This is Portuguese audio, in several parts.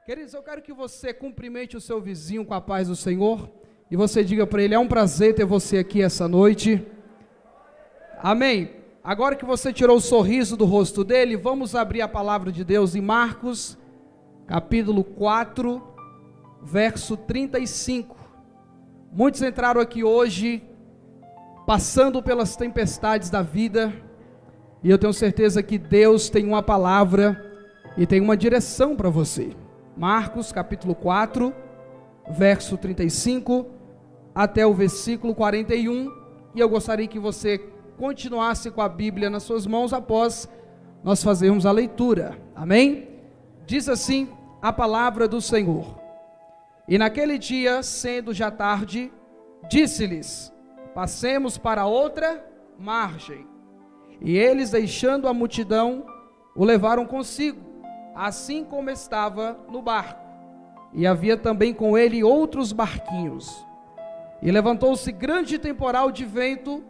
Queridos, eu quero que você cumprimente o seu vizinho com a paz do Senhor e você diga para ele: é um prazer ter você aqui essa noite. Amém. Agora que você tirou o sorriso do rosto dele, vamos abrir a palavra de Deus em Marcos, capítulo 4, verso 35. Muitos entraram aqui hoje passando pelas tempestades da vida, e eu tenho certeza que Deus tem uma palavra e tem uma direção para você. Marcos capítulo 4, verso 35 até o versículo 41, e eu gostaria que você continuasse com a Bíblia nas suas mãos após nós fazermos a leitura. Amém? Diz assim a palavra do Senhor: e naquele dia, sendo já tarde, disse-lhes: passemos para outra margem. E eles, deixando a multidão, o levaram consigo, assim como estava no barco. E havia também com ele outros barquinhos. E levantou-se grande temporal de vento,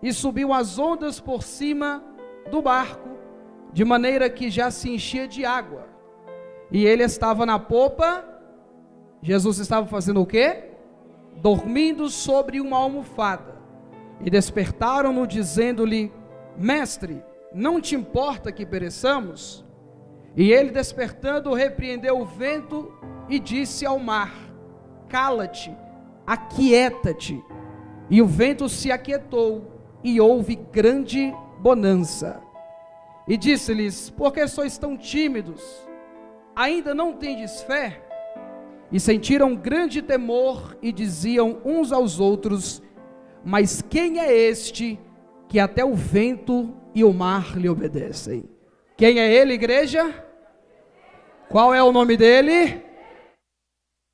e subiu as ondas por cima do barco, de maneira que já se enchia de água. E ele estava na popa. Jesus estava fazendo o quê? Dormindo sobre uma almofada. E despertaram-no, dizendo-lhe: mestre, não te importa que pereçamos? E ele, despertando, repreendeu o vento e disse ao mar: cala-te, aquieta-te. E o vento se aquietou, e houve grande bonança. E disse-lhes: por que sois tão tímidos? Ainda não tendes fé? E sentiram grande temor, e diziam uns aos outros: mas quem é este que até o vento e o mar lhe obedecem? Quem é ele, igreja? Qual é o nome dele?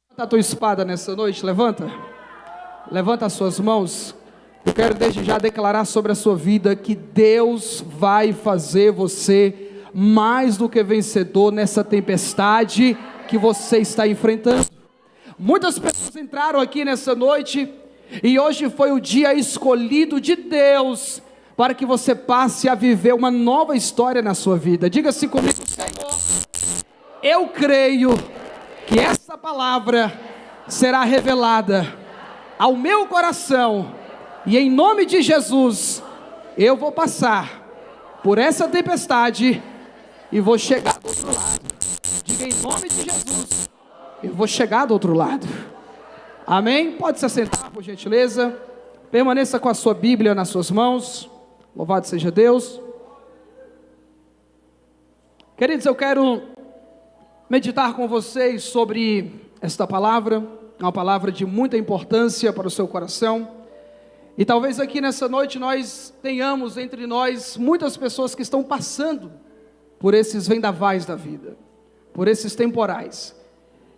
Levanta a tua espada nessa noite, levanta as suas mãos. Eu quero desde já declarar sobre a sua vida que Deus vai fazer você mais do que vencedor nessa tempestade que você está enfrentando. Muitas pessoas entraram aqui nessa noite, e hoje foi o dia escolhido de Deus para que você passe a viver uma nova história na sua vida. Diga assim comigo: Senhor, eu creio que essa palavra será revelada ao meu coração, e em nome de Jesus, eu vou passar por essa tempestade e vou chegar do outro lado. Diga: em nome de Jesus, eu vou chegar do outro lado. Amém? Pode se assentar, por gentileza. Permaneça com a sua Bíblia nas suas mãos. Louvado seja Deus. Queridos, eu quero meditar com vocês sobre esta palavra, uma palavra de muita importância para o seu coração. E talvez aqui nessa noite nós tenhamos entre nós muitas pessoas que estão passando por esses vendavais da vida, por esses temporais.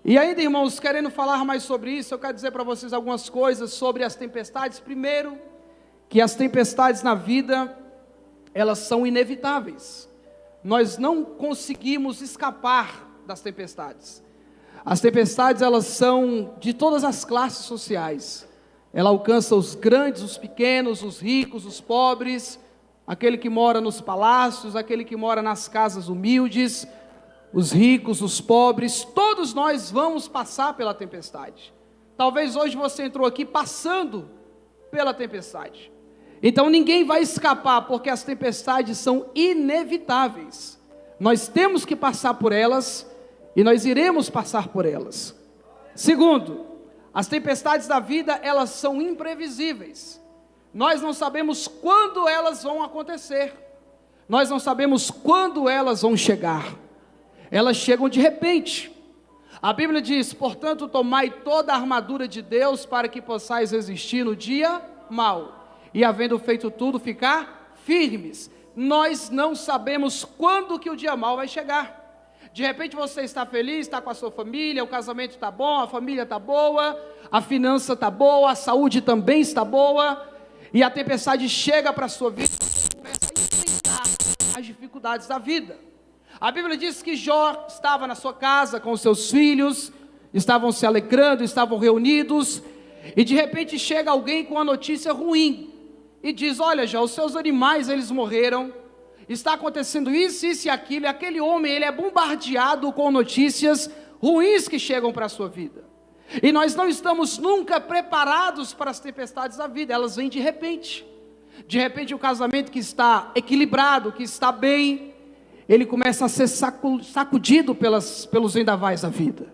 E ainda, irmãos, querendo falar mais sobre isso, eu quero dizer para vocês algumas coisas sobre as tempestades. Primeiro, que as tempestades na vida, elas são inevitáveis. Nós não conseguimos escapar das tempestades. As tempestades, elas são de todas as classes sociais. Ela alcança os grandes, os pequenos, os ricos, os pobres, aquele que mora nos palácios, aquele que mora nas casas humildes, os ricos, os pobres. Todos nós vamos passar pela tempestade. Talvez hoje você entrou aqui passando pela tempestade. Então ninguém vai escapar, porque as tempestades são inevitáveis. Nós temos que passar por elas, e nós iremos passar por elas. Segundo, as tempestades da vida, elas são imprevisíveis. Nós não sabemos quando elas vão acontecer. Nós não sabemos quando elas vão chegar. Elas chegam de repente. A Bíblia diz: portanto, tomai toda a armadura de Deus, para que possais resistir no dia mau, e havendo feito tudo, ficar firmes. Nós não sabemos quando que o dia mau vai chegar. De repente você está feliz, está com a sua família, o casamento está bom, a família está boa, a finança está boa, a saúde também está boa, e a tempestade chega para a sua vida, e começa a enfrentar as dificuldades da vida. A Bíblia diz que Jó estava na sua casa com os seus filhos, estavam se alegrando, estavam reunidos, e de repente chega alguém com uma notícia ruim, e diz: olha Jó, os seus animais eles morreram, está acontecendo isso, isso e aquilo, e aquele homem ele é bombardeado com notícias ruins que chegam para a sua vida. E nós não estamos nunca preparados para as tempestades da vida, elas vêm de repente. De repente o casamento que está equilibrado, que está bem, ele começa a ser sacudido pelos vendavais da vida.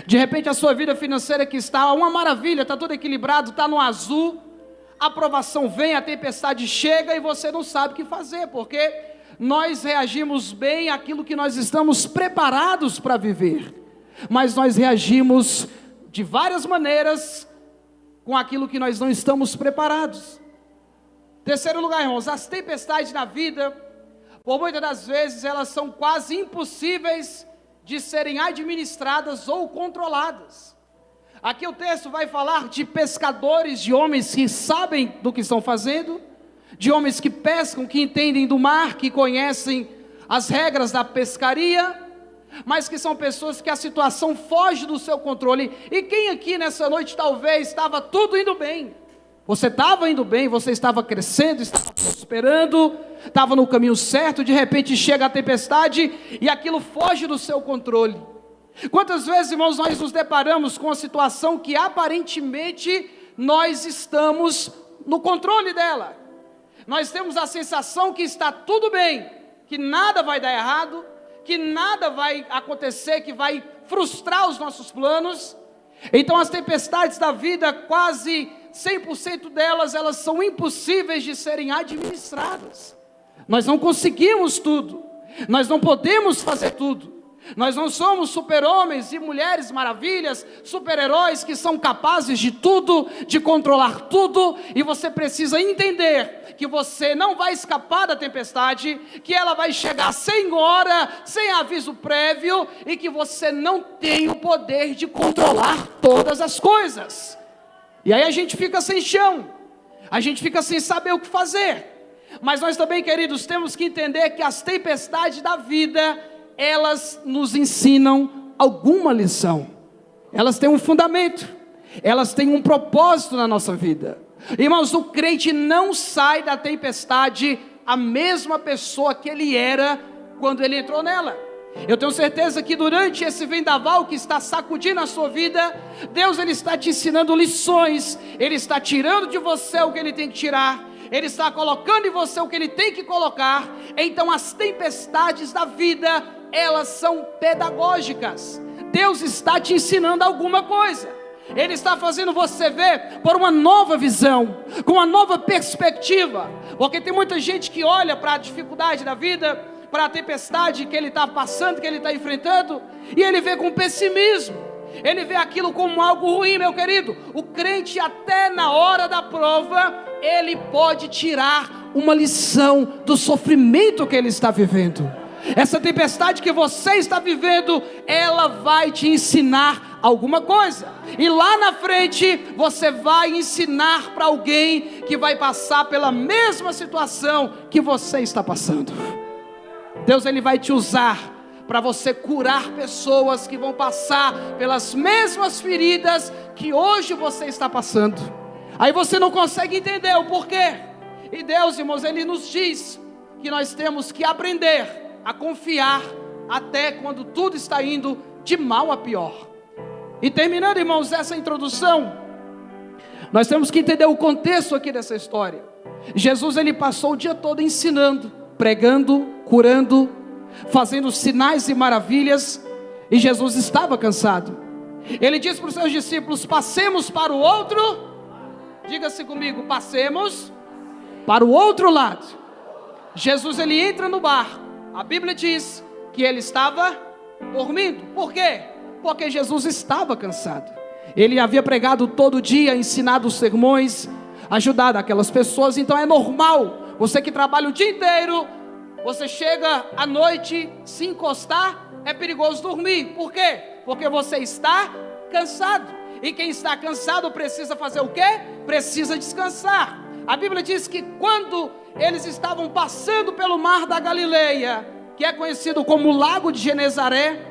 De repente a sua vida financeira que está uma maravilha, está tudo equilibrado, está no azul, a aprovação vem, a tempestade chega e você não sabe o que fazer, porque nós reagimos bem àquilo que nós estamos preparados para viver, mas nós reagimos de várias maneiras com aquilo que nós não estamos preparados. Terceiro lugar, irmãos, as tempestades na vida, por muitas das vezes, elas são quase impossíveis de serem administradas ou controladas. Aqui o texto vai falar de pescadores, de homens que sabem do que estão fazendo, de homens que pescam, que entendem do mar, que conhecem as regras da pescaria, mas que são pessoas que a situação foge do seu controle. E quem aqui nessa noite talvez estava tudo indo bem? Você estava indo bem, você estava crescendo, estava prosperando, estava no caminho certo, de repente chega a tempestade e aquilo foge do seu controle. Quantas vezes, irmãos, nós nos deparamos com a situação que aparentemente nós estamos no controle dela. Nós temos a sensação que está tudo bem, que nada vai dar errado, que nada vai acontecer, que vai frustrar os nossos planos. Então as tempestades da vida, quase 100% delas, elas são impossíveis de serem administradas. Nós não conseguimos tudo, nós não podemos fazer tudo. Nós não somos super-homens e mulheres maravilhas, super-heróis que são capazes de tudo, de controlar tudo, e você precisa entender que você não vai escapar da tempestade, que ela vai chegar sem hora, sem aviso prévio, e que você não tem o poder de controlar todas as coisas. E aí a gente fica sem chão, a gente fica sem saber o que fazer. Mas nós também, queridos, temos que entender que as tempestades da vida, elas nos ensinam alguma lição, elas têm um fundamento, elas têm um propósito na nossa vida. Irmãos, o crente não sai da tempestade a mesma pessoa que ele era quando ele entrou nela. Eu tenho certeza que durante esse vendaval que está sacudindo a sua vida, Deus ele está te ensinando lições, Ele está tirando de você o que Ele tem que tirar, Ele está colocando em você o que Ele tem que colocar. Então as tempestades da vida, elas são pedagógicas. Deus está te ensinando alguma coisa, Ele está fazendo você ver por uma nova visão, com uma nova perspectiva, porque tem muita gente que olha para a dificuldade da vida, para a tempestade que ele está passando, que ele está enfrentando, e ele vê com pessimismo, ele vê aquilo como algo ruim. Meu querido, o crente até na hora da prova, ele pode tirar uma lição do sofrimento que ele está vivendo. Essa tempestade que você está vivendo, ela vai te ensinar alguma coisa, e lá na frente você vai ensinar para alguém que vai passar pela mesma situação que você está passando. Deus ele vai te usar para você curar pessoas que vão passar pelas mesmas feridas que hoje você está passando. Aí você não consegue entender o porquê. E Deus, irmãos, Ele nos diz que nós temos que aprender a confiar até quando tudo está indo de mal a pior. E terminando, irmãos, essa introdução, nós temos que entender o contexto aqui dessa história. Jesus ele passou o dia todo ensinando, pregando, curando, fazendo sinais e maravilhas, e Jesus estava cansado. Ele disse para os seus discípulos: passemos para o outro, diga-se comigo, passemos para o outro lado. Jesus ele entra no barco, a Bíblia diz que ele estava dormindo. Por quê? Porque Jesus estava cansado. Ele havia pregado todo dia, ensinado os sermões, ajudado aquelas pessoas. Então é normal, você que trabalha o dia inteiro, você chega à noite, se encostar, é perigoso dormir. Por quê? Porque você está cansado. E quem está cansado precisa fazer o quê? Precisa descansar. A Bíblia diz que quando eles estavam passando pelo mar da Galileia, que é conhecido como o Lago de Genezaré,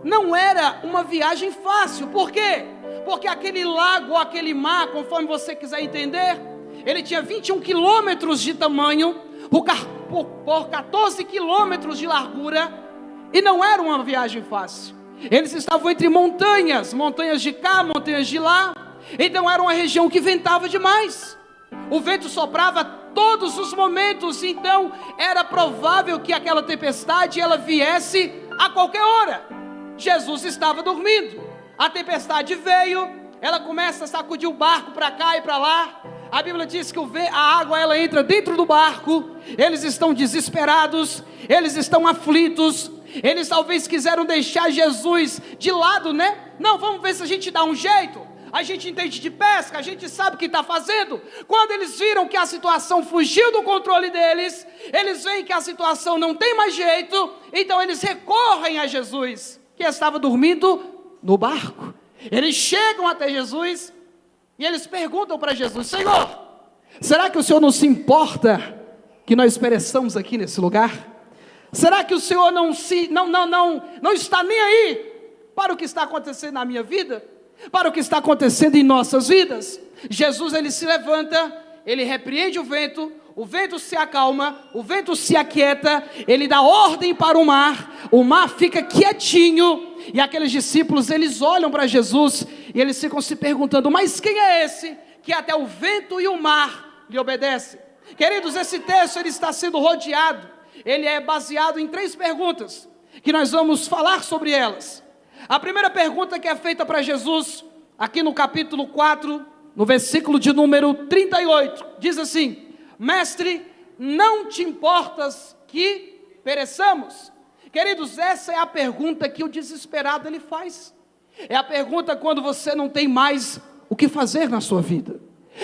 não era uma viagem fácil. Por quê? Porque aquele lago, aquele mar, conforme você quiser entender, ele tinha 21 quilômetros de tamanho, por 14 quilômetros de largura, e não era uma viagem fácil. Eles estavam entre montanhas, montanhas de cá, montanhas de lá. Então era uma região que ventava demais. O vento soprava todos os momentos. Então era provável que aquela tempestade ela viesse a qualquer hora. Jesus estava dormindo. A tempestade veio. Ela começa a sacudir o barco para cá e para lá. A Bíblia diz que a água ela entra dentro do barco. Eles estão desesperados. Eles estão aflitos. Eles talvez quiseram deixar Jesus de lado, né? Não, vamos ver se a gente dá um jeito. A gente entende de pesca, a gente sabe o que está fazendo. Quando eles viram que a situação fugiu do controle deles, eles veem que a situação não tem mais jeito, então eles recorrem a Jesus, que estava dormindo no barco. Eles chegam até Jesus e eles perguntam para Jesus: Senhor, será que o Senhor não se importa que nós pereçamos aqui nesse lugar? Será que o Senhor não está nem aí para o que está acontecendo na minha vida? Para o que está acontecendo em nossas vidas? Jesus ele se levanta, ele repreende o vento se acalma, o vento se aquieta, ele dá ordem para o mar fica quietinho, e aqueles discípulos eles olham para Jesus, e eles ficam se perguntando: mas quem é esse que até o vento e o mar lhe obedecem? Queridos, esse texto ele está sendo rodeado, ele é baseado em 3 perguntas, que nós vamos falar sobre elas. A primeira pergunta que é feita para Jesus, aqui no capítulo 4, no versículo de número 38, diz assim: Mestre, não te importas que pereçamos? Queridos, essa é a pergunta que o desesperado ele faz. É a pergunta quando você não tem mais o que fazer na sua vida.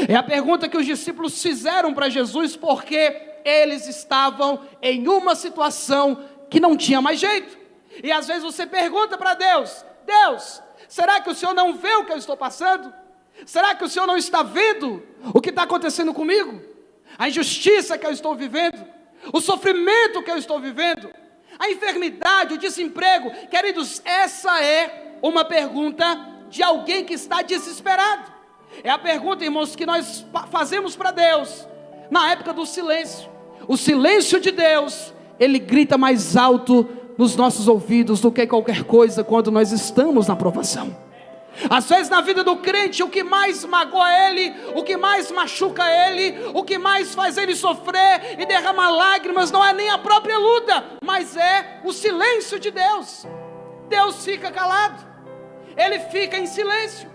É a pergunta que os discípulos fizeram para Jesus, porque eles estavam em uma situação que não tinha mais jeito. E às vezes você pergunta para Deus: Deus, será que o Senhor não vê o que eu estou passando? Será que o Senhor não está vendo o que está acontecendo comigo? A injustiça que eu estou vivendo, o sofrimento que eu estou vivendo, a enfermidade, o desemprego. Queridos, essa é uma pergunta de alguém que está desesperado. É a pergunta, irmãos, que nós fazemos para Deus na época do silêncio. O silêncio de Deus, ele grita mais alto nos nossos ouvidos do que qualquer coisa quando nós estamos na provação. Às vezes na vida do crente, o que mais magoa ele, o que mais machuca ele, o que mais faz ele sofrer e derramar lágrimas, não é nem a própria luta, mas é o silêncio de Deus. Deus fica calado, ele fica em silêncio.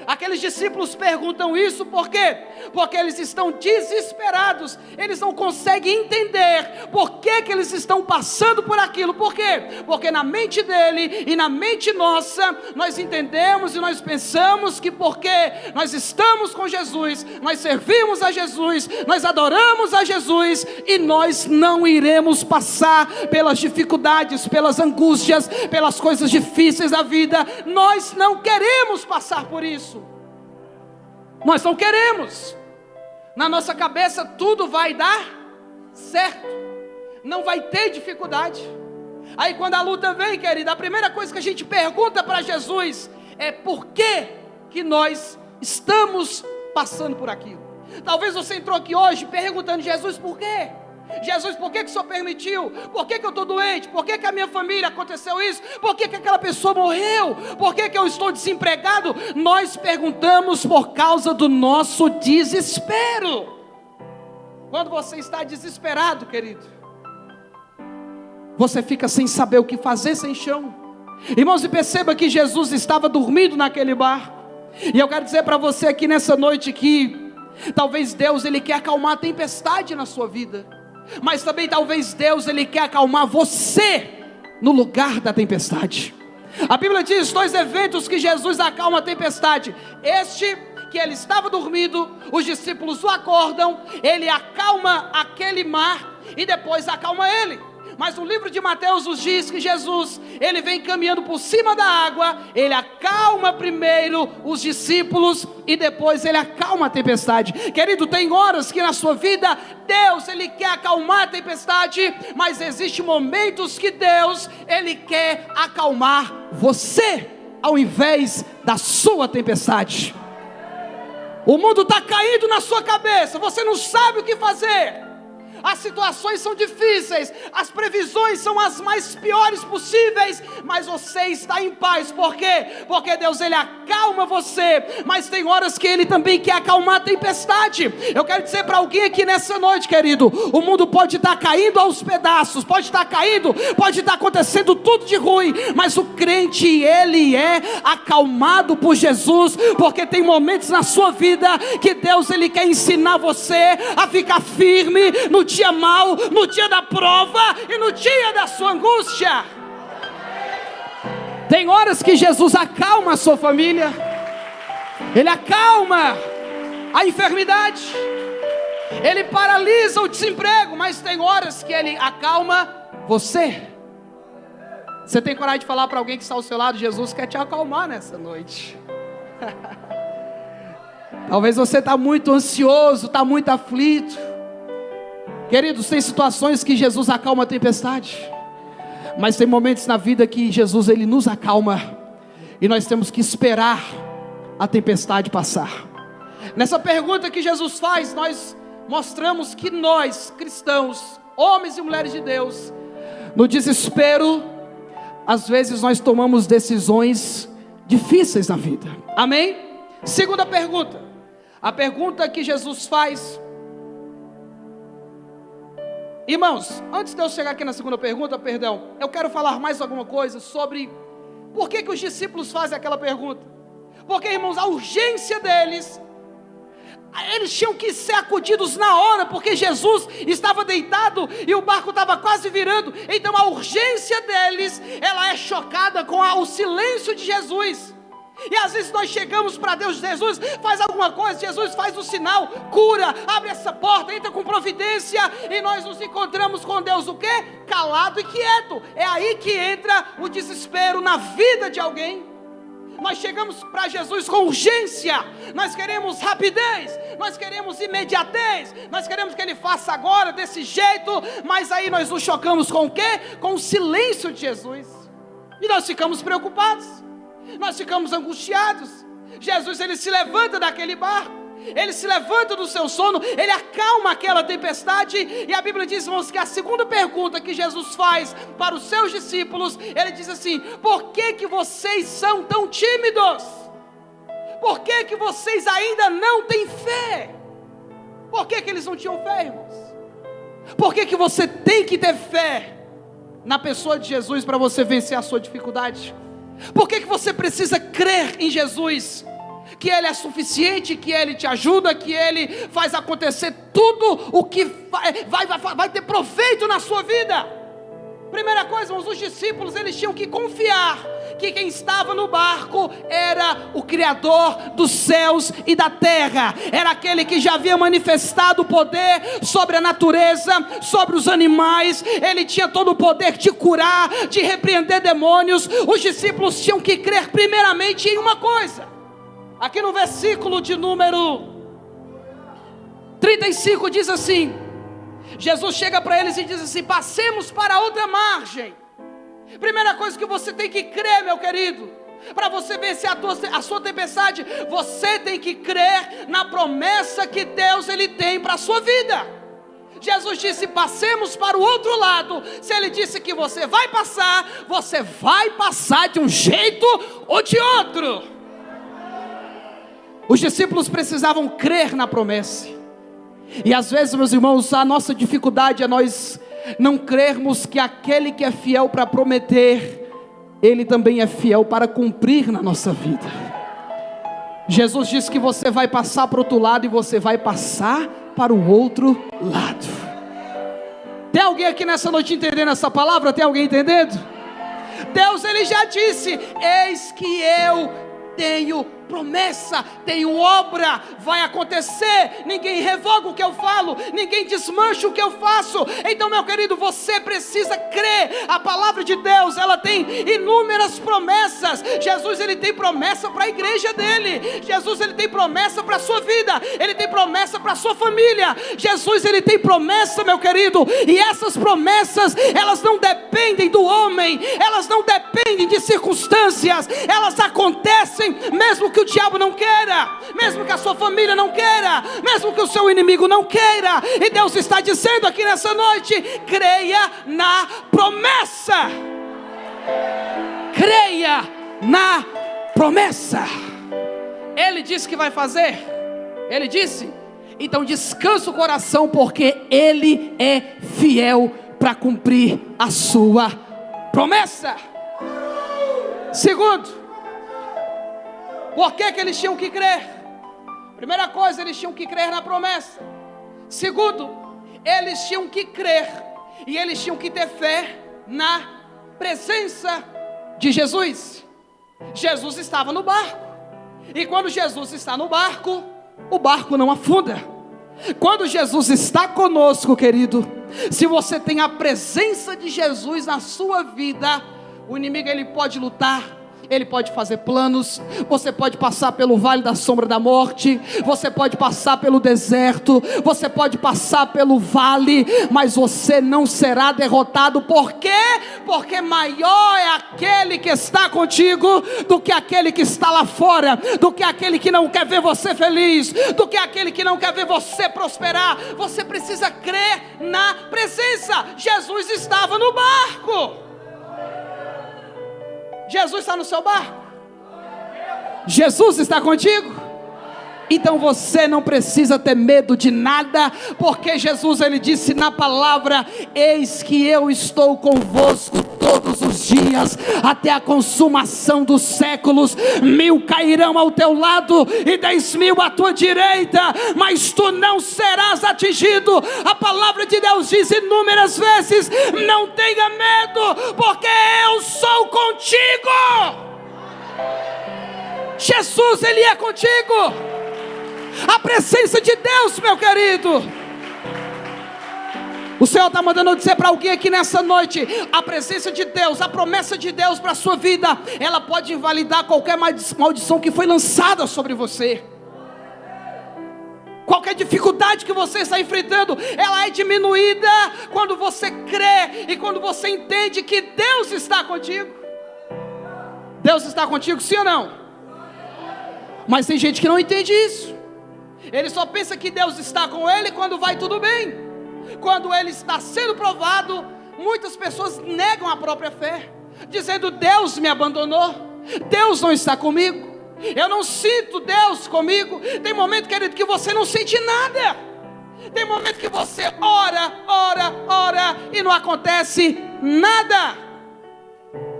Aqueles discípulos perguntam isso por quê? Porque eles estão desesperados, eles não conseguem entender por que eles estão passando por aquilo. Por quê? Porque na mente dele e na mente nossa, nós entendemos e nós pensamos que porque nós estamos com Jesus, nós servimos a Jesus, nós adoramos a Jesus, e nós não iremos passar pelas dificuldades, pelas angústias, pelas coisas difíceis da vida. Nós não queremos passar por isso. Nós não queremos. Na nossa cabeça tudo vai dar certo, não vai ter dificuldade. Aí quando a luta vem, querida, a primeira coisa que a gente pergunta para Jesus é: por que nós estamos passando por aquilo? Talvez você entrou aqui hoje perguntando: Jesus, por quê? Jesus, por que o Senhor permitiu? Por que eu estou doente? Por que a minha família aconteceu isso? Por que aquela pessoa morreu? Por que eu estou desempregado? Nós perguntamos por causa do nosso desespero. Quando você está desesperado, querido, você fica sem saber o que fazer, sem chão. Irmãos, e perceba que Jesus estava dormindo naquele barco. E eu quero dizer para você aqui nessa noite que talvez Deus ele quer acalmar a tempestade na sua vida, mas também talvez Deus ele quer acalmar você no lugar da tempestade. A Bíblia diz 2 eventos que Jesus acalma a tempestade. Este, que ele estava dormindo, os discípulos o acordam, ele acalma aquele mar e depois acalma ele. Mas o livro de Mateus nos diz que Jesus, ele vem caminhando por cima da água, ele acalma primeiro os discípulos e depois ele acalma a tempestade. Querido, tem horas que na sua vida Deus, ele quer acalmar a tempestade, mas existem momentos que Deus, ele quer acalmar você, ao invés da sua tempestade. O mundo está caindo na sua cabeça, você não sabe o que fazer. as situações são difíceis, as previsões são as mais piores possíveis, mas você está em paz. Por quê? Porque Deus, Ele acalma você, mas tem horas que Ele também quer acalmar a tempestade. Eu quero dizer para alguém aqui nessa noite, querido, o mundo pode estar caindo aos pedaços, pode estar caindo, pode estar acontecendo tudo de ruim, mas o crente, ele é acalmado por Jesus, porque tem momentos na sua vida que Deus, Ele quer ensinar você a ficar firme no dia mau, no dia da prova e no dia da sua angústia. Tem horas que Jesus acalma a sua família, Ele acalma a enfermidade, Ele paralisa o desemprego, mas tem horas que Ele acalma você. Você tem coragem de falar para alguém que está ao seu lado: Jesus quer te acalmar nessa noite. Talvez você está muito ansioso, está muito aflito. Queridos, tem situações que Jesus acalma a tempestade, mas tem momentos na vida que Jesus, Ele nos acalma, e nós temos que esperar a tempestade passar. Nessa pergunta que Jesus faz, nós mostramos que nós, cristãos, homens e mulheres de Deus, no desespero, às vezes nós tomamos decisões difíceis na vida. Amém? Segunda pergunta. A pergunta que Jesus faz. Irmãos, antes de eu chegar aqui na segunda pergunta, eu quero falar mais alguma coisa sobre por que os discípulos fazem aquela pergunta. Porque, irmãos, a urgência deles, eles tinham que ser acudidos na hora, porque Jesus estava deitado e o barco estava quase virando. Então a urgência deles, ela é chocada com o silêncio de Jesus. E às vezes nós chegamos para Deus: Jesus faz alguma coisa, Jesus faz um sinal, cura, abre essa porta, entra com providência, e nós nos encontramos com Deus o quê? Calado e quieto. É aí que entra o desespero na vida de alguém. Nós chegamos para Jesus com urgência, nós queremos rapidez, nós queremos imediatez, nós queremos que Ele faça agora, desse jeito, mas aí nós nos chocamos com o quê? Com o silêncio de Jesus, e nós ficamos preocupados, nós ficamos angustiados. Jesus, Ele se levanta daquele barco, Ele se levanta do seu sono, Ele acalma aquela tempestade. E a Bíblia diz, irmãos, que a segunda pergunta que Jesus faz para os seus discípulos, Ele diz assim: por que vocês são tão tímidos? Por que vocês ainda não têm fé? Por que eles não tinham fé, irmãos? Por que você tem que ter fé na pessoa de Jesus para você vencer a sua dificuldade? Por que você precisa crer em Jesus, que Ele é suficiente, que Ele te ajuda, que Ele faz acontecer tudo o que vai ter proveito na sua vida? Primeira coisa, irmãos, os discípulos, eles tinham que confiar que quem estava no barco era o Criador dos céus e da terra, era aquele que já havia manifestado o poder sobre a natureza, sobre os animais. Ele tinha todo o poder de curar, de repreender demônios. Os discípulos tinham que crer primeiramente em uma coisa. Aqui no versículo de número 35 diz assim: Jesus chega para eles e diz assim: passemos para outra margem. Primeira coisa que você tem que crer, meu querido, para você vencer a sua tempestade, você tem que crer na promessa que Deus, Ele tem para a sua vida. Jesus disse: passemos para o outro lado. Se Ele disse que você vai passar de um jeito ou de outro. Os discípulos precisavam crer na promessa. E às vezes, meus irmãos, a nossa dificuldade é nós não crermos que aquele que é fiel para prometer, Ele também é fiel para cumprir na nossa vida. Jesus disse que você vai passar para o outro lado, e você vai passar para o outro lado. Tem alguém aqui nessa noite entendendo essa palavra? Tem alguém entendendo? Deus, Ele já disse: eis que eu tenho promessa, tenho obra, vai acontecer. Ninguém revoga o que eu falo, ninguém desmancha o que eu faço. Então, meu querido, você precisa crer. A palavra de Deus, ela tem inúmeras promessas. Jesus, Ele tem promessa para a igreja dele. Jesus, Ele tem promessa para a sua vida. Ele tem promessa para a sua família. Jesus, Ele tem promessa, meu querido. E essas promessas, elas não dependem do homem, elas não dependem de circunstâncias, elas acontecem acontecem, mesmo que o diabo não queira, mesmo que a sua família não queira, mesmo que o seu inimigo não queira. E Deus está dizendo aqui nessa noite: creia na promessa. Creia na promessa. Ele disse que vai fazer. Ele disse. Então descansa o coração, porque Ele é fiel para cumprir a sua promessa. Segundo, por que eles tinham que crer? Primeira coisa, eles tinham que crer na promessa. Segundo, eles tinham que crer e eles tinham que ter fé na presença de Jesus. Jesus estava no barco, e quando Jesus está no barco, o barco não afunda. Quando Jesus está conosco, querido, se você tem a presença de Jesus na sua vida, o inimigo ele pode lutar, ele pode fazer planos, você pode passar pelo vale da sombra da morte, você pode passar pelo deserto, você pode passar pelo vale, mas você não será derrotado. Por quê? Porque maior é aquele que está contigo do que aquele que está lá fora, do que aquele que não quer ver você feliz, do que aquele que não quer ver você prosperar. Você precisa crer na presença. Jesus estava no barco. Jesus está no seu barco? Jesus está contigo? Então você não precisa ter medo de nada, porque Jesus ele disse na palavra: eis que eu estou convosco todos os dias, até a consumação dos séculos. 1000 cairão ao teu lado e 10.000 à tua direita, mas tu não serás atingido. A palavra de Deus diz inúmeras vezes: não tenha medo, porque eu sou contigo. Jesus ele é contigo. A presença de Deus, meu querido. O Senhor está mandando eu dizer para alguém aqui nessa noite: a presença de Deus, a promessa de Deus para a sua vida, ela pode invalidar qualquer maldição que foi lançada sobre você. Qualquer dificuldade que você está enfrentando, ela é diminuída quando você crê e quando você entende que Deus está contigo. Deus está contigo, sim ou não? Mas tem gente que não entende isso. Ele só pensa que Deus está com ele quando vai tudo bem. Quando ele está sendo provado, muitas pessoas negam a própria fé, dizendo: Deus me abandonou, Deus não está comigo, eu não sinto Deus comigo. Tem momento, querido, que você não sente nada. Tem momento que você ora e não acontece nada.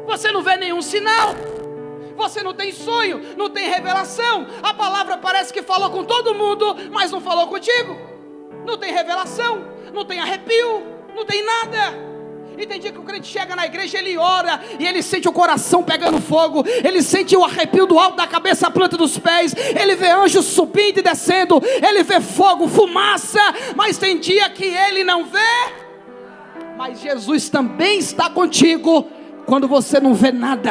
Você não vê nenhum sinal. Você não tem sonho, não tem revelação. A palavra parece que falou com todo mundo, mas não falou contigo. Não tem revelação, não tem arrepio, não tem nada. E tem dia que o crente chega na igreja, ele ora e ele sente o coração pegando fogo, ele sente o arrepio do alto da cabeça à planta dos pés, ele vê anjos subindo e descendo, ele vê fogo, fumaça. Mas tem dia que ele não vê. Mas Jesus também está contigo quando você não vê nada,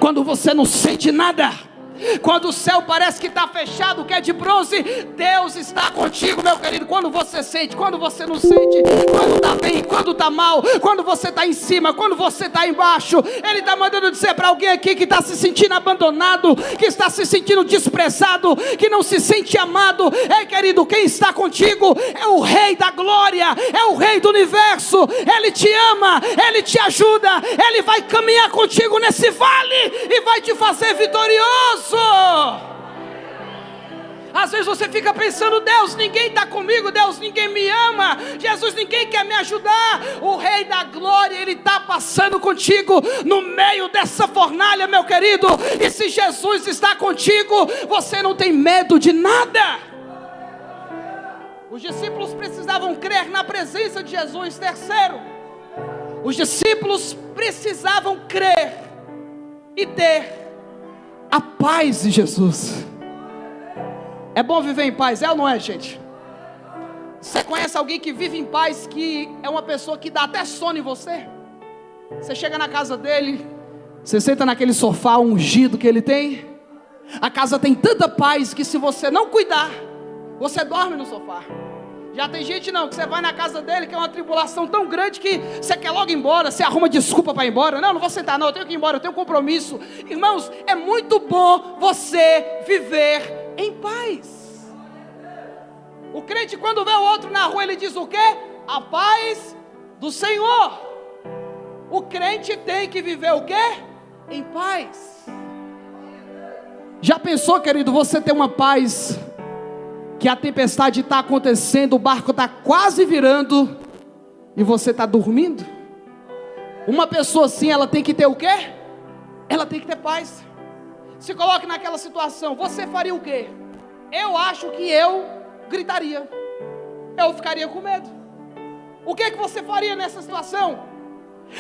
quando você não sente nada, quando o céu parece que está fechado, que é de bronze. Deus está contigo, meu querido. Quando você sente, quando você não sente, quando está bem, quando está mal, quando você está em cima, quando você está embaixo. Ele está mandando dizer para alguém aqui que está se sentindo abandonado, que está se sentindo desprezado, que não se sente amado: ei, querido, quem está contigo é o Rei da Glória, é o Rei do Universo. Ele te ama, Ele te ajuda, Ele vai caminhar contigo nesse vale e vai te fazer vitorioso. Às vezes você fica pensando: Deus, ninguém está comigo, Deus, ninguém me ama, Jesus, ninguém quer me ajudar. O Rei da Glória, Ele está passando contigo no meio dessa fornalha, meu querido. E se Jesus está contigo, você não tem medo de nada. Os discípulos precisavam crer na presença de Jesus. Terceiro, os discípulos precisavam crer e ter a paz de Jesus. É bom viver em paz, é ou não é, gente? Você conhece alguém que vive em paz, que é uma pessoa que dá até sono em você? Você chega na casa dele, você senta naquele sofá ungido que ele tem. A casa tem tanta paz que se você não cuidar, você dorme no sofá. Já tem gente não, que você vai na casa dele, que é uma tribulação tão grande que você quer logo ir embora, você arruma desculpa para ir embora. Não vou sentar não, eu tenho que ir embora, eu tenho compromisso. Irmãos, é muito bom você viver em paz. O crente, quando vê o outro na rua, ele diz o quê? A paz do Senhor. O crente tem que viver o quê? Em paz. Já pensou, querido, você ter uma paz, que a tempestade está acontecendo, o barco está quase virando, e você está dormindo? Uma pessoa assim, ela tem que ter o quê? Ela tem que ter paz. Se coloque naquela situação, você faria o quê? Eu acho que eu gritaria, eu ficaria com medo. O que você faria nessa situação?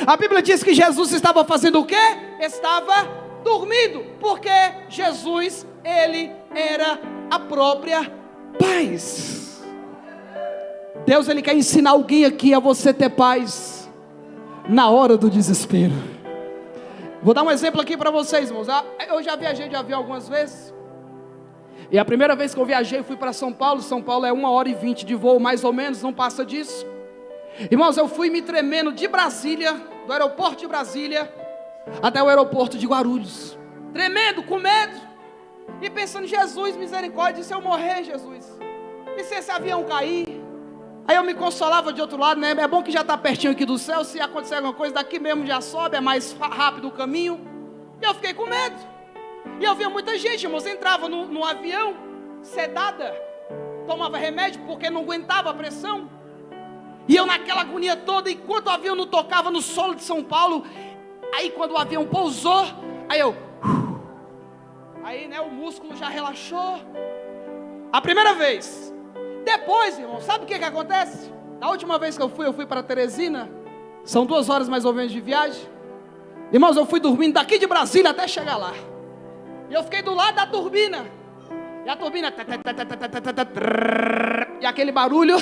A Bíblia diz que Jesus estava fazendo o quê? Estava dormindo, porque Jesus, ele era a própria paz. Deus, ele quer ensinar alguém aqui a você ter paz na hora do desespero. Vou dar um exemplo aqui para vocês, irmãos. Eu já viajei de avião algumas vezes, e a primeira vez que eu viajei, fui para São Paulo. São Paulo é 1h20 de voo, mais ou menos, não passa disso. Irmãos, eu fui me tremendo de Brasília, do aeroporto de Brasília até o aeroporto de Guarulhos, tremendo, com medo, e pensando: Jesus, misericórdia, e se eu morrer, Jesus? E se esse avião cair? Aí eu me consolava de outro lado, né? É bom que já está pertinho aqui do céu, se acontecer alguma coisa, daqui mesmo já sobe, é mais rápido o caminho. E eu fiquei com medo. E eu via muita gente, irmãos, entrava no avião, sedada, tomava remédio porque não aguentava a pressão. E eu naquela agonia toda, enquanto o avião não tocava no solo de São Paulo. Aí quando o avião pousou, aí eu... Aí, né, o músculo já relaxou. A primeira vez. Depois, irmão, sabe o que acontece? Na última vez que eu fui para Teresina. São 2 horas mais ou menos de viagem. Irmãos, eu fui dormindo daqui de Brasília até chegar lá. E eu fiquei do lado da turbina. E a turbina... E aquele barulho...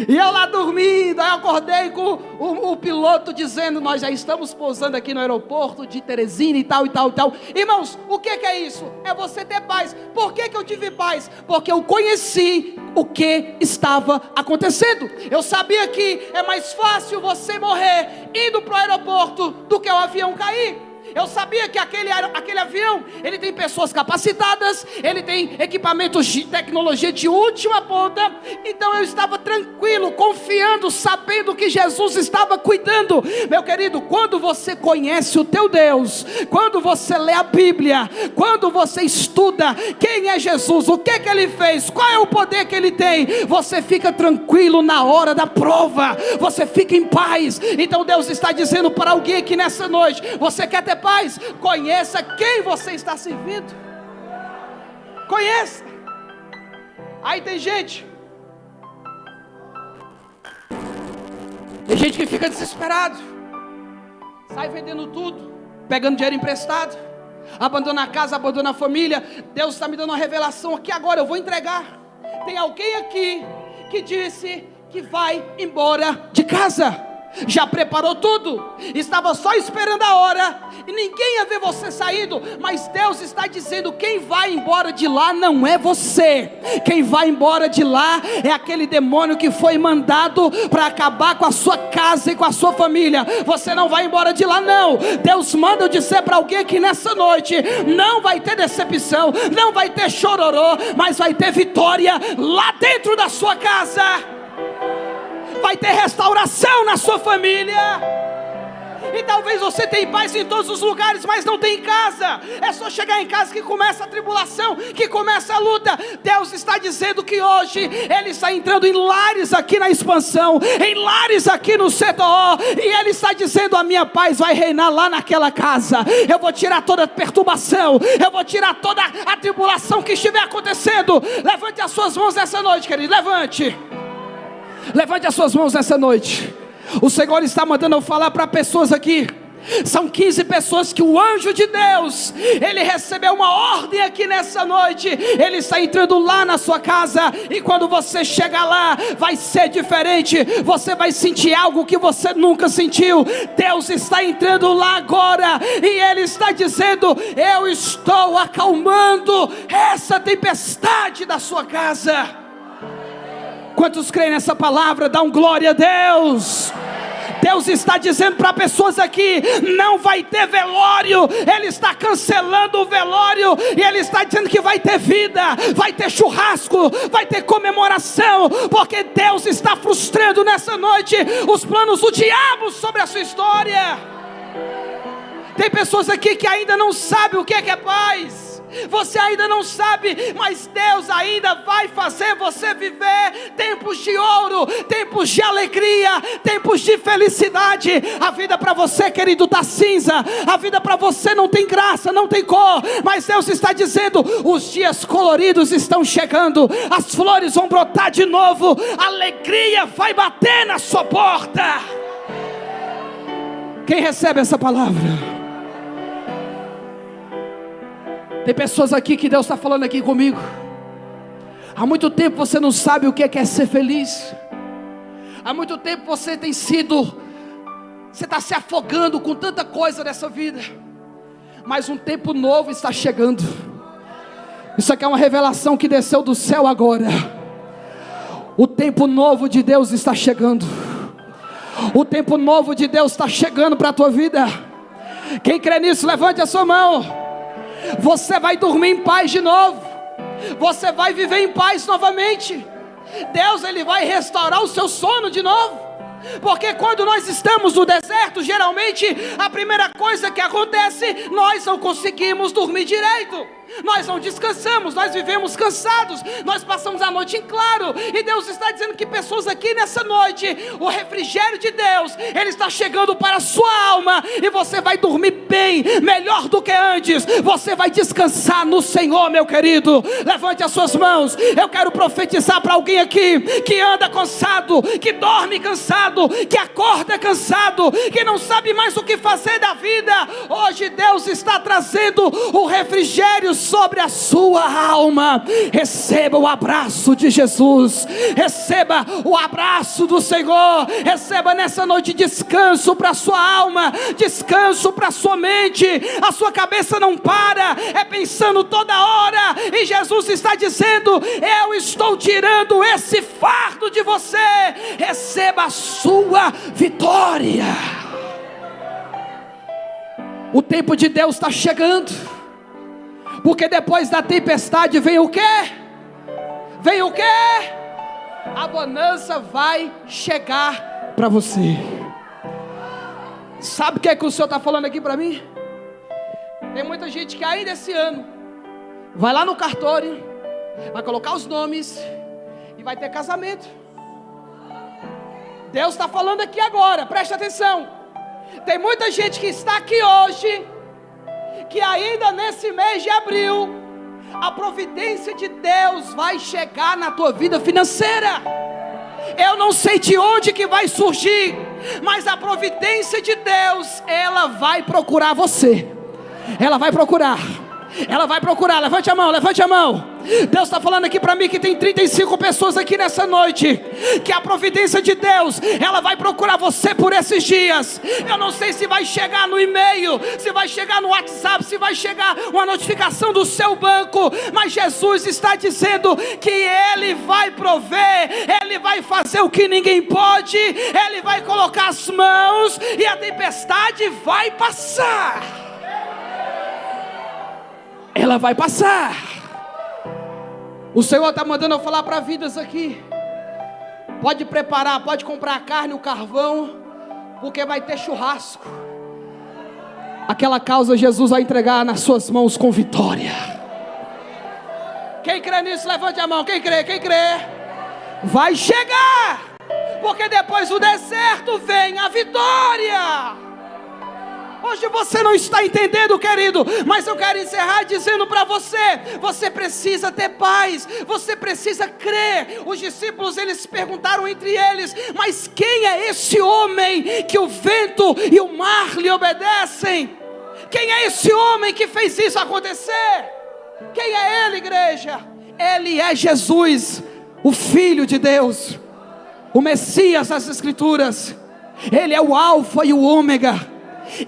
E eu lá dormindo, aí eu acordei com o piloto dizendo: nós já estamos pousando aqui no aeroporto de Teresina e tal e tal e tal. Irmãos, o que é isso? É você ter paz. Por que eu tive paz? Porque eu conheci o que estava acontecendo. Eu sabia que é mais fácil você morrer indo para o aeroporto do que o avião cair. Eu sabia que aquele avião, ele tem pessoas capacitadas, ele tem equipamentos de tecnologia de última ponta. Então eu estava tranquilo, confiando, sabendo que Jesus estava cuidando. Meu querido, quando você conhece o teu Deus, quando você lê a Bíblia, quando você estuda quem é Jesus, o que ele fez, qual é o poder que ele tem, você fica tranquilo na hora da prova, você fica em paz. Então Deus está dizendo para alguém aqui nessa noite: você quer ter paz? Conheça quem você está servindo. Conheça. Aí tem gente que fica desesperado, sai vendendo tudo, pegando dinheiro emprestado, abandona a casa, abandona a família. Deus está me dando uma revelação aqui agora, eu vou entregar. Tem alguém aqui que disse que vai embora de casa, já preparou tudo, estava só esperando a hora, e ninguém ia ver você saindo. Mas Deus está dizendo: quem vai embora de lá não é você, quem vai embora de lá é aquele demônio que foi mandado para acabar com a sua casa e com a sua família. Você não vai embora de lá não. Deus manda eu dizer para alguém que nessa noite não vai ter decepção, não vai ter chororô, mas vai ter vitória lá dentro da sua casa. Vai ter restauração na sua família. E talvez você tenha paz em todos os lugares, mas não tem em casa. É só chegar em casa que começa a tribulação, que começa a luta. Deus está dizendo que hoje Ele está entrando em lares aqui na expansão, em lares aqui no CTO, e Ele está dizendo: a minha paz vai reinar lá naquela casa. Eu vou tirar toda a perturbação, eu vou tirar toda a tribulação que estiver acontecendo. Levante as suas mãos nessa noite, querido, levante as suas mãos nessa noite. O Senhor está mandando eu falar para pessoas aqui. São 15 pessoas que o anjo de Deus, ele recebeu uma ordem aqui nessa noite. Ele está entrando lá na sua casa, e quando você chegar lá, vai ser diferente. Você vai sentir algo que você nunca sentiu. Deus está entrando lá agora, e Ele está dizendo: eu estou acalmando essa tempestade da sua casa. Quantos creem nessa palavra? Dá um glória a Deus. Deus está dizendo para pessoas aqui: não vai ter velório. Ele está cancelando o velório e Ele está dizendo que vai ter vida, vai ter churrasco, vai ter comemoração, porque Deus está frustrando nessa noite os planos do diabo sobre a sua história. Tem pessoas aqui que ainda não sabem o que é paz. Você ainda não sabe, mas Deus ainda vai fazer você viver tempos de ouro, tempos de alegria, tempos de felicidade. A vida para você, querido, está cinza. A vida para você não tem graça, não tem cor. Mas Deus está dizendo: os dias coloridos estão chegando, as flores vão brotar de novo, a alegria vai bater na sua porta. Quem recebe essa palavra? Tem pessoas aqui que Deus está falando aqui comigo. Há muito tempo você não sabe o que é ser feliz. Há muito tempo você está se afogando com tanta coisa nessa vida. Mas um tempo novo está chegando. Isso aqui é uma revelação que desceu do céu agora. O tempo novo de Deus está chegando. O tempo novo de Deus está chegando para a tua vida. Quem crê nisso, levante a sua mão. Você vai dormir em paz de novo. Você vai viver em paz novamente. Deus, Ele vai restaurar o seu sono de novo. Porque quando nós estamos no deserto, geralmente a primeira coisa que acontece, nós não conseguimos dormir direito. Nós não descansamos, nós vivemos cansados, nós passamos a noite em claro. E Deus está dizendo que pessoas aqui nessa noite, o refrigério de Deus, Ele está chegando para a sua alma. E você vai dormir bem, melhor do que antes. Você vai descansar no Senhor, meu querido. Levante as suas mãos. Eu quero profetizar para alguém aqui que anda cansado, que dorme cansado, que acorda cansado, que não sabe mais o que fazer da vida. Hoje Deus está trazendo o refrigério sobre a sua alma. Receba o abraço de Jesus, receba o abraço do Senhor, receba nessa noite descanso para a sua alma, descanso para a sua mente. A sua cabeça não para, é pensando toda hora, e Jesus está dizendo: eu estou tirando esse fardo de você. Receba a sua vitória. O tempo de Deus está chegando. Porque depois da tempestade vem o quê? Vem o quê? A bonança vai chegar para você. Sabe o que é que o Senhor está falando aqui para mim? Tem muita gente que ainda esse ano vai lá no cartório, vai colocar os nomes e vai ter casamento. Deus está falando aqui agora, preste atenção. Tem muita gente que está aqui hoje, que ainda nesse mês de abril, a providência de Deus vai chegar na tua vida financeira. Eu não sei de onde que vai surgir, mas a providência de Deus, ela vai procurar você. Ela vai procurar. Ela vai procurar. Levante a mão, levante a mão. Deus está falando aqui para mim que tem 35 pessoas aqui nessa noite, que a providência de Deus, ela vai procurar você por esses dias. Eu não sei se vai chegar no e-mail, se vai chegar no WhatsApp, se vai chegar uma notificação do seu banco, mas Jesus está dizendo que Ele vai prover, Ele vai fazer o que ninguém pode, Ele vai colocar as mãos e a tempestade vai passar. Ela vai passar. O Senhor está mandando eu falar para vidas aqui. Pode preparar, pode comprar a carne, o carvão, porque vai ter churrasco. Aquela causa Jesus vai entregar nas suas mãos com vitória. Quem crê nisso, levante a mão. Quem crê, quem crê? Vai chegar, porque depois do deserto vem a vitória. Hoje você não está entendendo, querido, mas eu quero encerrar dizendo para você: você precisa ter paz, você precisa crer. Os discípulos, eles perguntaram entre eles: mas quem é esse homem que o vento e o mar lhe obedecem? Quem é esse homem que fez isso acontecer? Quem é ele, igreja? Ele é Jesus, o Filho de Deus, o Messias das Escrituras. Ele é o Alfa e o Ômega.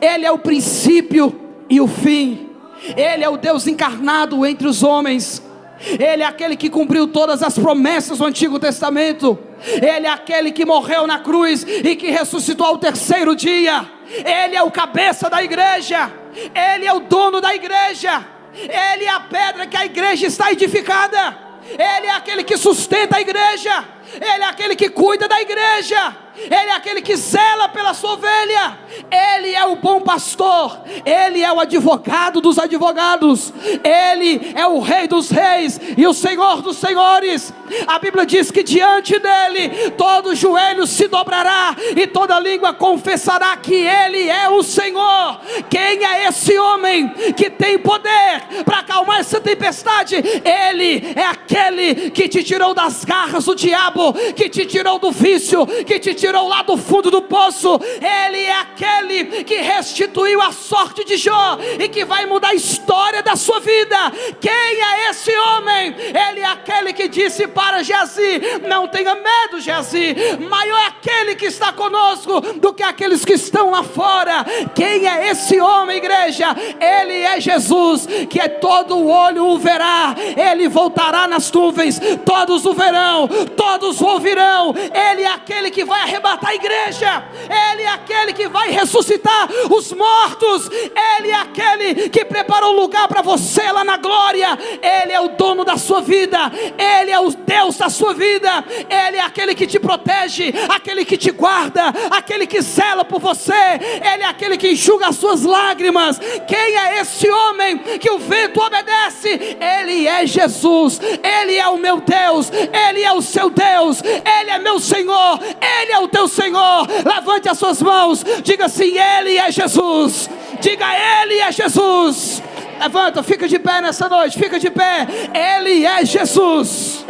Ele é o princípio e o fim. Ele é o Deus encarnado entre os homens. Ele é aquele que cumpriu todas as promessas do Antigo Testamento. Ele é aquele que morreu na cruz e que ressuscitou ao terceiro dia. Ele é o cabeça da igreja. Ele é o dono da igreja. Ele é a pedra que a igreja está edificada. Ele é aquele que sustenta a igreja. Ele é aquele que cuida da igreja. Ele é aquele que zela pela sua ovelha. Ele é o bom pastor. Ele é o advogado dos advogados. Ele é o rei dos reis e o senhor dos senhores. A Bíblia diz que diante dele todo joelho se dobrará e toda língua confessará que ele é o Senhor. Quem é esse homem que tem poder para acalmar essa tempestade? Ele é aquele que te tirou das garras do diabo, que te tirou do vício, que te tirou lá do fundo do poço. Ele é aquele que restituiu a sorte de Jó e que vai mudar a história da sua vida. Quem é esse homem? Ele é aquele que disse para Geazi: não tenha medo, Geazi, maior é aquele que está conosco do que aqueles que estão lá fora. Quem é esse homem, igreja? Ele é Jesus, que todo olho o verá. Ele voltará nas nuvens, todos o verão, todos o ouvirão. Ele é aquele que vai arrebatar a igreja. Ele é aquele que vai ressuscitar os mortos. Ele é aquele que preparou um lugar para você lá na glória. Ele é o dono da sua vida. Ele é o Deus da sua vida. Ele é aquele que te protege, aquele que te guarda, aquele que zela por você. Ele é aquele que enxuga as suas lágrimas. Quem é esse homem que o vento obedece? Ele é Jesus. Ele é o meu Deus. Ele é o seu Deus. Ele é meu Senhor. Ele é o teu Senhor. Levante as suas mãos, diga assim: Ele é Jesus. Diga: Ele é Jesus. Levanta, fica de pé nessa noite, fica de pé. Ele é Jesus.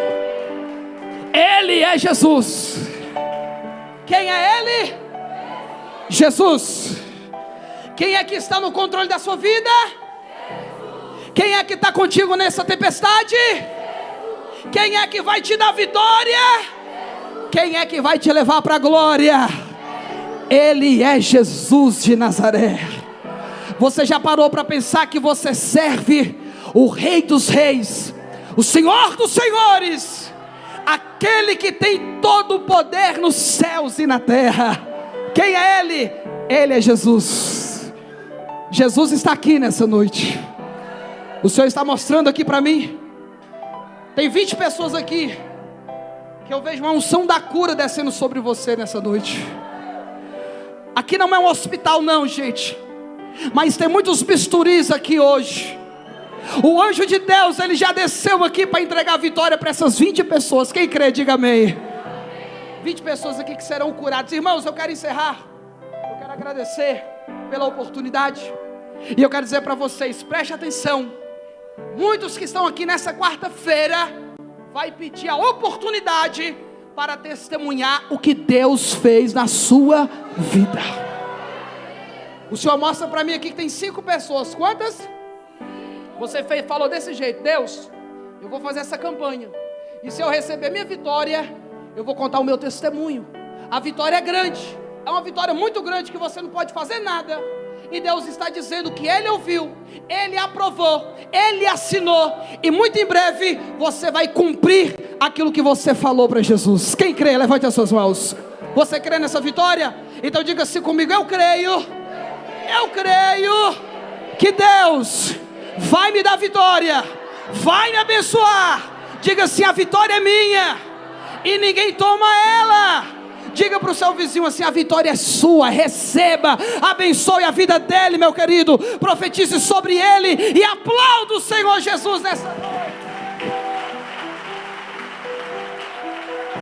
Ele é Jesus. Quem é Ele? Jesus. Quem é que está no controle da sua vida? Quem é que está contigo nessa tempestade? Quem é que vai te dar vitória? Quem é que vai te levar para a glória? Ele é Jesus de Nazaré. Você já parou para pensar que você serve o Rei dos Reis, o Senhor dos Senhores, aquele que tem todo o poder nos céus e na terra? Quem é Ele? Ele é Jesus. Jesus está aqui nessa noite. O Senhor está mostrando aqui para mim. Tem 20 pessoas aqui que eu vejo uma unção da cura descendo sobre você nessa noite. Aqui não é um hospital não, gente, mas tem muitos bisturis aqui hoje. O anjo de Deus, ele já desceu aqui para entregar a vitória para essas 20 pessoas. Quem crê, diga amém. 20 pessoas aqui que serão curadas. Irmãos, eu quero encerrar. Eu quero agradecer pela oportunidade. E eu quero dizer para vocês, preste atenção. Muitos que estão aqui nessa quarta-feira vai pedir a oportunidade para testemunhar o que Deus fez na sua vida. O Senhor mostra para mim aqui que tem 5 pessoas. Quantas? Você falou desse jeito: Deus, eu vou fazer essa campanha, e se eu receber minha vitória, eu vou contar o meu testemunho. A vitória é grande, é uma vitória muito grande que você não pode fazer nada. E Deus está dizendo que Ele ouviu, Ele aprovou, Ele assinou, e muito em breve você vai cumprir aquilo que você falou para Jesus. Quem crê, levante as suas mãos. Você crê nessa vitória? Então diga assim comigo: eu creio que Deus vai me dar vitória, vai me abençoar. Diga assim: a vitória é minha e ninguém toma ela. Diga para o seu vizinho assim: a vitória é sua, receba, abençoe a vida dele, meu querido. Profetize sobre ele e aplauda o Senhor Jesus nessa noite.